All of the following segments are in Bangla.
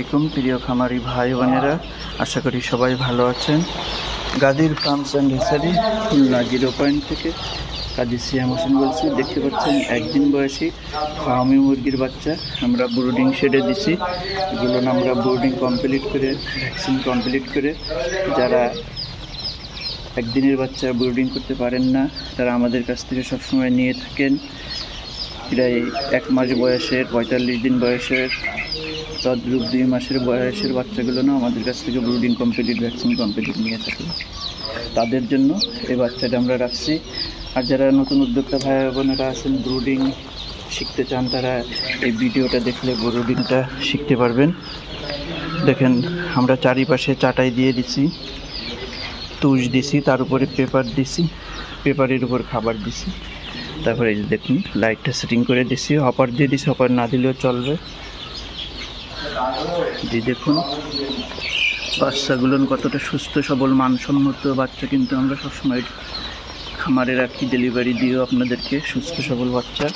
আলাইকুম প্রিয় খামারি ভাই বোনেরা, আশা করি সবাই ভালো আছেন। গাজীর farms and hatchery Khulna 0 point থেকে কাজী সিয়াম হোসেন বলছি। দেখতে পাচ্ছেন একদিন বয়সী ফার্মি মুরগির বাচ্চা আমরা ব্রুডিং শেডে দিছি। এগুলো আমরা ব্রুডিং কমপ্লিট করে ভ্যাকসিন কমপ্লিট করে, যারা একদিনের বাচ্চা ব্রুডিং করতে পারেন না তারা আমাদের কাছ থেকে সবসময় নিয়ে থাকেন। প্রায় 1 মাস বয়সের, 45 দিন বয়সের, তদ্রূপ 2 মাসের বয়সের বাচ্চাগুলো না আমাদের কাছ থেকে ব্রুডিং কমপ্লিট ভ্যাকসিন কমপ্লিট নিয়ে থাকি। তাদের জন্য এই বাচ্চাটা আমরা রাখছি। আর যারা নতুন উদ্যোক্তা ভাই বোনেরা আছেন, ব্রুডিং শিখতে চান, তারা এই ভিডিওটা দেখলে ব্রুডিংটা শিখতে পারবেন। দেখেন, আমরা চারিপাশে চাটাই দিয়ে দিছি, তুষ দিছি, তার উপরে পেপার দিছি, পেপারের উপর খাবার দিছি। তারপরে এই যে দেখুন লাইটটা সেটিং করে দিছি, হপার দিয়ে দিছি, হপার না দিলেও চলবে। যে দেখুন বাচ্চাগুলো কতটা সুস্থ সবল মানসম্মত বাচ্চা, কিন্তু আমরা সবসময় খামারে রাখি, ডেলিভারি দিয়েও আপনাদেরকে সুস্থ সবল বাচ্চা।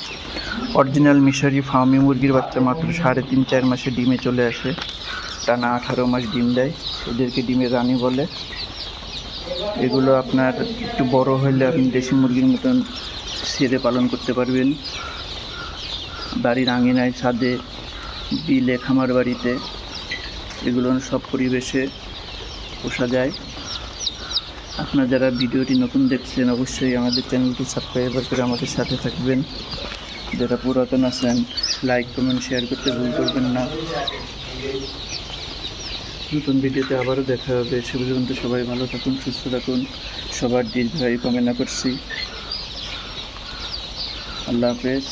অরিজিনাল মিশরি ফার্মি মুরগির বাচ্চা মাত্র 3.5-4 মাসে ডিমে চলে আসে, টানা 18 মাস ডিম দেয়। এদেরকে ডিমের রানী বলে। এগুলো আপনার একটু বড় হলে আপনি দেশি মুরগির মতন ছেড়ে পালন করতে পারবেন। বাড়ির আঙিনায়, ছাদে, বিলে, খামার বাড়িতে, এগুলো সব পরিবেশে পোষা যায়। আপনারা যারা ভিডিওটি নতুন দেখছেন অবশ্যই আমাদের চ্যানেলটি সাবস্ক্রাইব করে আমাদের সাথে থাকবেন। যারা পুরাতন আছেন লাইক, কমেন্ট, শেয়ার করতে ভুল করবেন না। নতুন ভিডিওতে আবারও দেখা হবে। সে পর্যন্ত সবাই ভালো থাকুন, সুস্থ থাকুন। সবার দীর্ঘায়ু কামনা করছি। আল্লাহ হাফেজ।